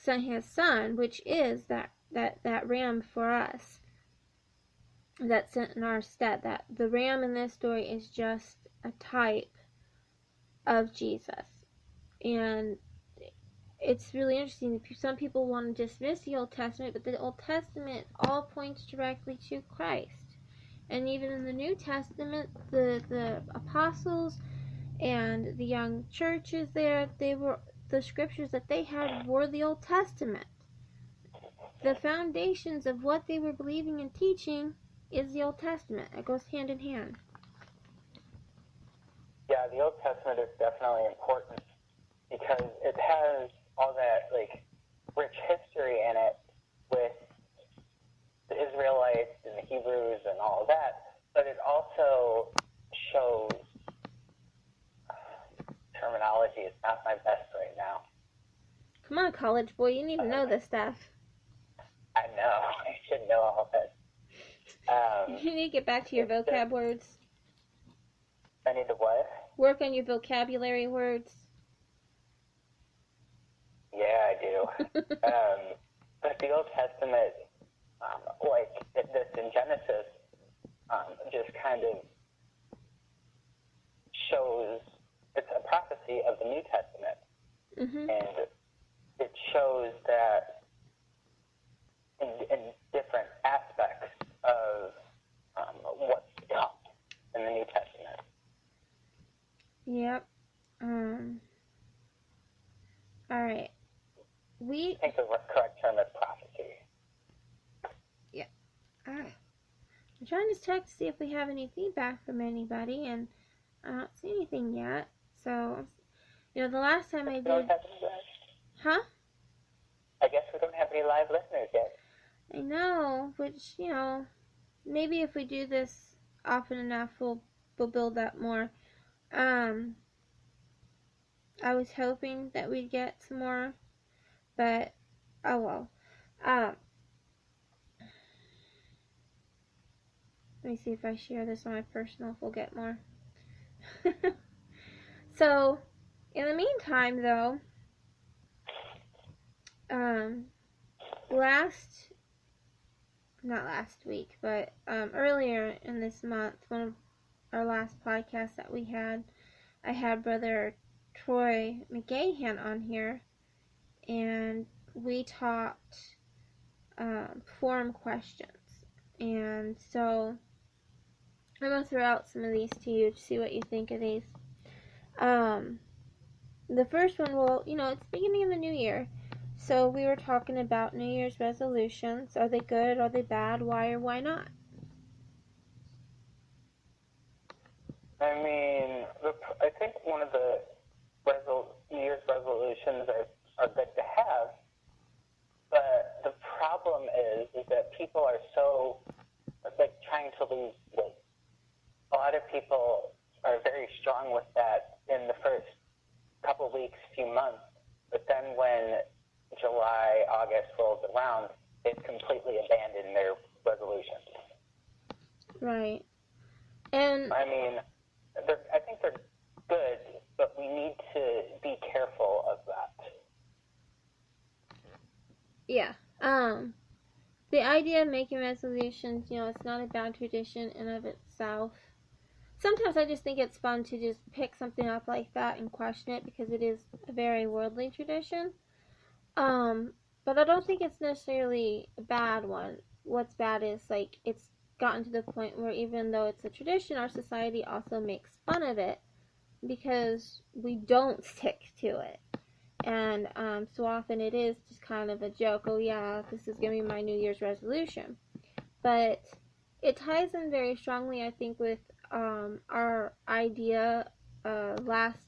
sent his son, which is that ram for us that's sent in our stead. That the ram in this story is just a type of Jesus. And it's really interesting. Some people want to dismiss the Old Testament, but the Old Testament all points directly to Christ. And even in the New Testament, the apostles and the young churches there, the scriptures that they had were the Old Testament. The foundations of what they were believing and teaching is the Old Testament. It goes hand in hand. Yeah, the Old Testament is definitely important because it has all that rich history in it with the Israelites and the Hebrews and all of that, but it also shows terminology is not my best right now. Come on, college boy, you need to know this stuff. I know. I should know all of it. You need to get back to your vocab words. I need to what? Work on your vocabulary words. Yeah, I do. But the Old Testament, this in Genesis, just kind of shows, it's a prophecy of the New Testament. Mm-hmm. And it shows that in different aspects of what's to come in the New Testament. Yep. All right. I think the correct term is prophecy. Yeah. All right. I'm trying to check to see if we have any feedback from anybody, and I don't see anything yet. So, the last time I did... Huh? I guess we don't have any live listeners yet. I know, which, maybe if we do this often enough, we'll build up more. I was hoping that we'd get some more, but oh well. Let me see if I share this on my personal, if we'll get more. So, in the meantime, though, not last week, but earlier in this month, one of our last podcasts that we had, I had Brother Troy McGahan on here, and we talked forum questions. And so I'm going to throw out some of these to you to see what you think of these. The first one, well, it's the beginning of the new year. So we were talking about New Year's resolutions. Are they good? Are they bad? Why or why not? I mean, I think one of the New Year's resolutions are good to have, but the problem is that people are so, trying to lose weight. A lot of people are very strong with that in the first couple weeks, few months, but then when July, August rolls around, they've completely abandoned their resolutions. Right. And I mean, I think they're good, but we need to be careful of that. Yeah. The idea of making resolutions, it's not a bad tradition in of itself. Sometimes I just think it's fun to just pick something up like that and question it because it is a very worldly tradition. But I don't think it's necessarily a bad one. What's bad is, it's gotten to the point where even though it's a tradition, our society also makes fun of it because we don't stick to it. And so often it is just kind of a joke. Oh yeah, this is going to be my New Year's resolution. But it ties in very strongly, I think, with our idea last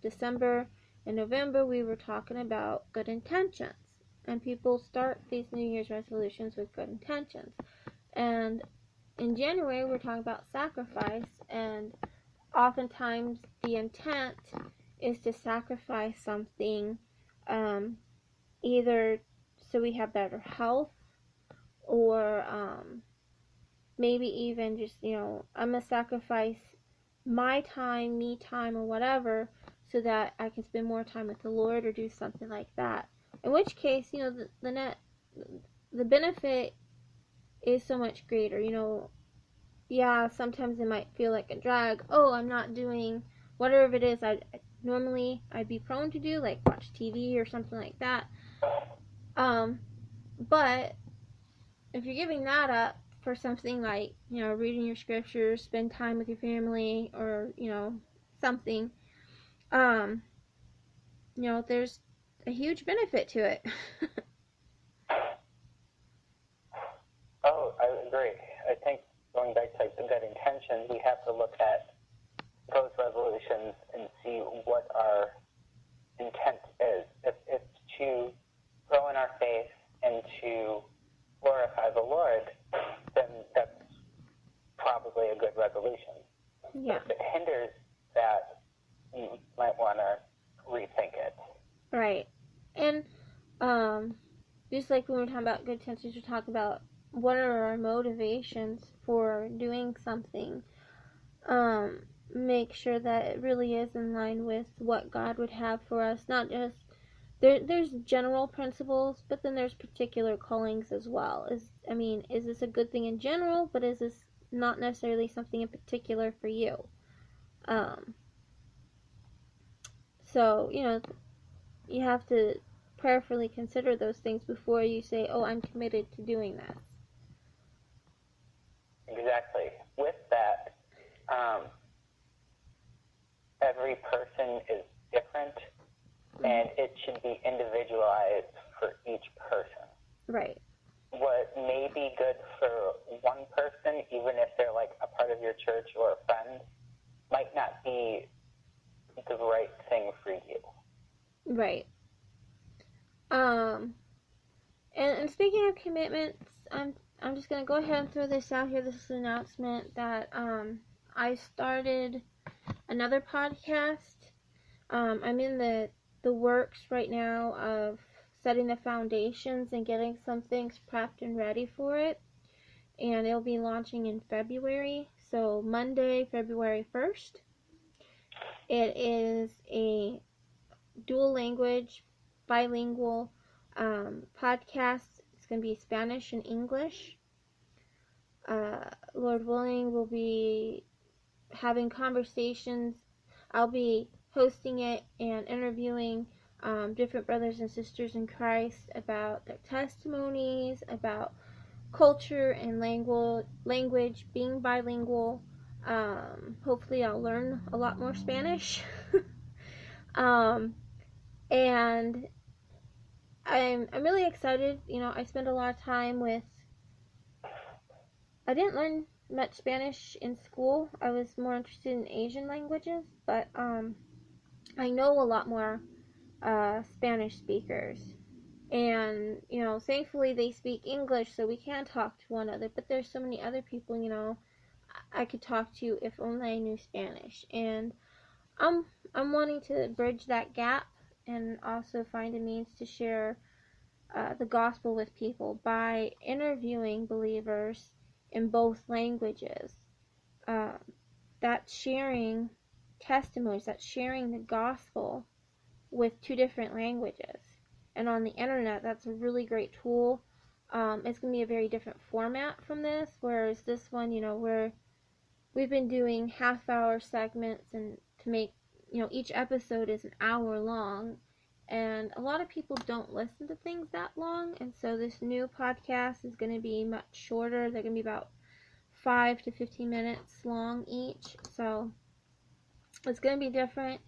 December and November. We were talking about good intentions. And people start these New Year's resolutions with good intentions. And in January, we're talking about sacrifice. And oftentimes the intent is to sacrifice something, either so we have better health, or maybe even just, I'm going to sacrifice my time, me time, or whatever, so that I can spend more time with the Lord or do something like that. In which case, the benefit is so much greater. Yeah, sometimes it might feel like a drag. Oh, I'm not doing whatever it is I'd be prone to do, like watch TV or something like that. But if you're giving that up for something like, reading your scriptures, spend time with your family, or, something, there's a huge benefit to it. Oh, I agree. I think going back to the good intentions, we have to look at those resolutions and see what our intent is. If it's to grow in our faith and to glorify the Lord, then that's probably a good resolution. Yeah. If it hinders that, you might want to rethink it. Right. And just like when we're talking about good intentions, we talk about what are our motivations for doing something. Make sure that it really is in line with what God would have for us. Not just there's general principles, but then there's particular callings as well. Is this a good thing in general, but is this not necessarily something in particular for you? So, you have to prayerfully consider those things before you say, oh, I'm committed to doing that. Exactly. With that, every person is different, and it should be individualized for each person. Right. What may be good for one person, even if they're like a part of your church or a friend, might not be the right thing for you. Right. And speaking of commitments, I'm just gonna go ahead and throw this out here. This is an announcement that I started another podcast. I'm in the works right now of setting the foundations and getting some things prepped and ready for it. And it'll be launching in February. So Monday, February 1st. It is a dual language, bilingual podcast. It's going to be Spanish and English. Lord willing, we'll be having conversations. I'll be hosting it and interviewing different brothers and sisters in Christ about their testimonies, about culture and language, being bilingual. Hopefully I'll learn a lot more Spanish. And I'm really excited. I spend a lot of time I didn't learn much Spanish in school. I was more interested in Asian languages, but I know a lot more Spanish speakers. And, thankfully they speak English, so we can talk to one another. But there's so many other people, I could talk to if only I knew Spanish. And I'm wanting to bridge that gap and also find a means to share the gospel with people by interviewing believers in both languages. That's sharing testimonies, that's sharing the gospel with two different languages. And on the internet, that's a really great tool. It's going to be a very different format from this, whereas this one, we've been doing half-hour segments, and to make, each episode is an hour long, and a lot of people don't listen to things that long, and so this new podcast is going to be much shorter. They're going to be about 5 to 15 minutes long each, so it's going to be different,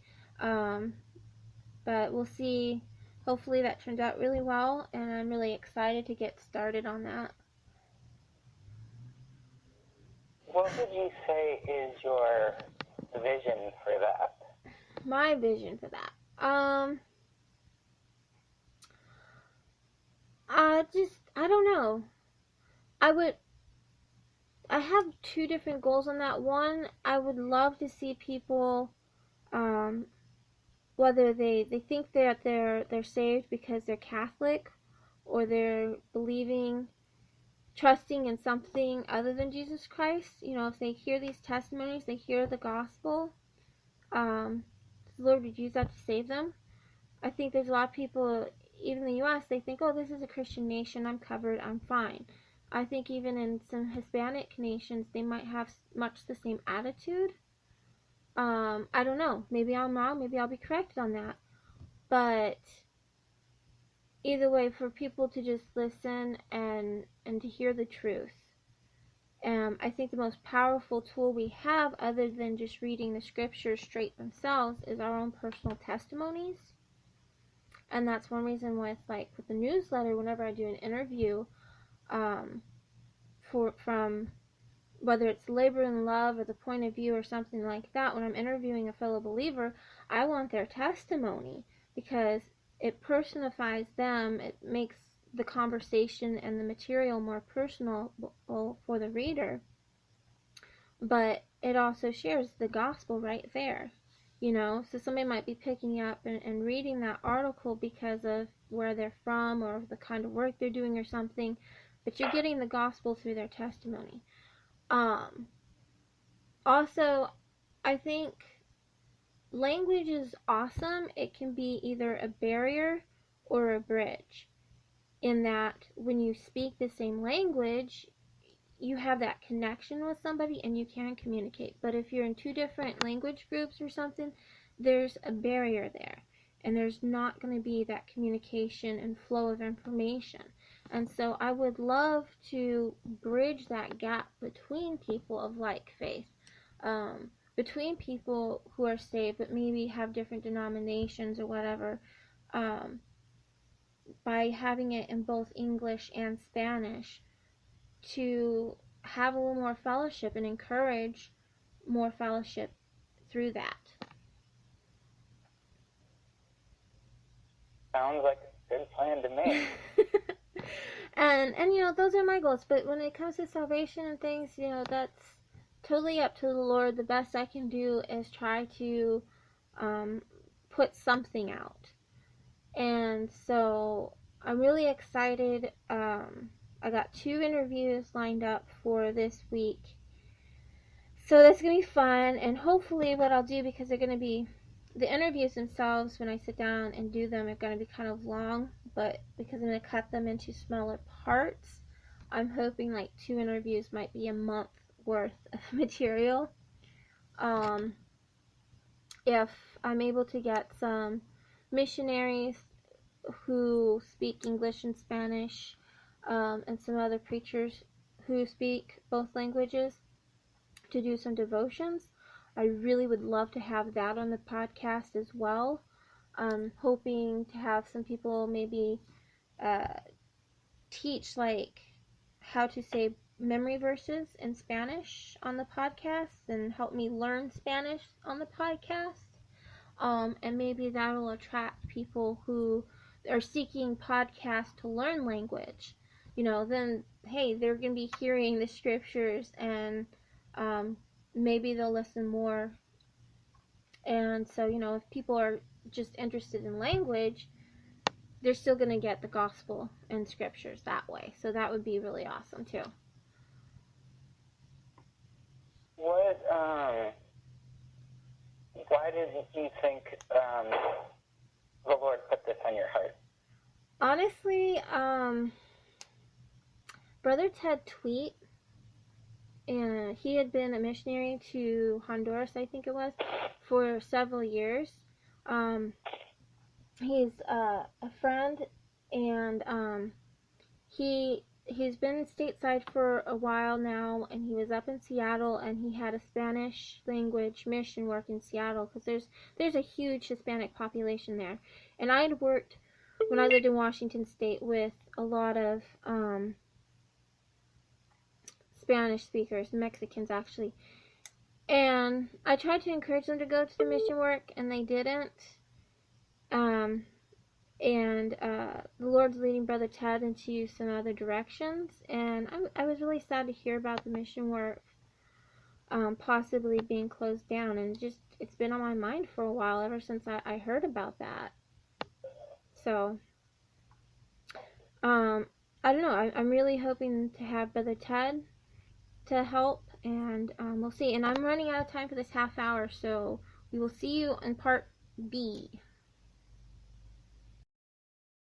but we'll see. Hopefully that turns out really well, and I'm really excited to get started on that. What would you say is your vision for that? My vision for that. I don't know. I have two different goals on that. One, I would love to see people, whether they think that they're saved because they're Catholic, or they're trusting in something other than Jesus Christ. If they hear these testimonies, they hear the gospel, the Lord would use that to save them. I think there's a lot of people even the U.S., they think, oh, this is a Christian nation, I'm covered, I'm fine. I think even in some Hispanic nations, they might have much the same attitude. I don't know. Maybe I'm wrong. Maybe I'll be corrected on that. But either way, for people to just listen and to hear the truth. I think the most powerful tool we have, other than just reading the scriptures straight themselves, is our own personal testimonies. And that's one reason with the newsletter, whenever I do an interview, from whether it's labor and love or the point of view or something like that, when I'm interviewing a fellow believer, I want their testimony because it personifies them. It makes the conversation and the material more personal for the reader. But it also shares the gospel right there. So somebody might be picking up and reading that article because of where they're from or the kind of work they're doing or something, but you're getting the gospel through their testimony. Also, I think language is awesome. It can be either a barrier or a bridge, in that when you speak the same language, you have that connection with somebody and you can communicate. But if you're in two different language groups or something, there's a barrier there, and there's not going to be that communication and flow of information. And so I would love to bridge that gap between people of like faith, between people who are saved but maybe have different denominations or whatever, by having it in both English and Spanish, to have a little more fellowship and encourage more fellowship through that. Sounds like a good plan to me. and those are my goals. But when it comes to salvation and things, that's totally up to the Lord. The best I can do is try to put something out. And so I'm really excited. I got 2 interviews lined up for this week. So that's going to be fun. And hopefully what I'll do, because they're going to be, the interviews themselves, when I sit down and do them, are going to be kind of long. But because I'm going to cut them into smaller parts, I'm hoping 2 interviews might be a month worth of material. If I'm able to get some missionaries who speak English and Spanish, and some other preachers who speak both languages, to do some devotions, I really would love to have that on the podcast as well. I'm hoping to have some people maybe teach how to say memory verses in Spanish on the podcast and help me learn Spanish on the podcast. And maybe that'll attract people who are seeking podcasts to learn language. Then, hey, they're going to be hearing the scriptures, and maybe they'll listen more. And so, if people are just interested in language, they're still going to get the gospel and scriptures that way. So that would be really awesome, too. Why did you think the Lord put this on your heart? Honestly, Brother Ted Tweet, and he had been a missionary to Honduras, I think it was, for several years. He's a friend, and he's been stateside for a while now, and he was up in Seattle, and he had a Spanish language mission work in Seattle, because there's a huge Hispanic population there. And I had worked, when I lived in Washington State, with a lot of Spanish speakers, Mexicans actually. And I tried to encourage them to go to the mission work, and they didn't. The Lord's leading Brother Ted into some other directions, and I was really sad to hear about the mission work possibly being closed down, and it's been on my mind for a while, ever since I heard about that. So, I don't know, I'm really hoping to have Brother Ted to help, and we'll see. And I'm running out of time for this half hour, so we will see you in part B.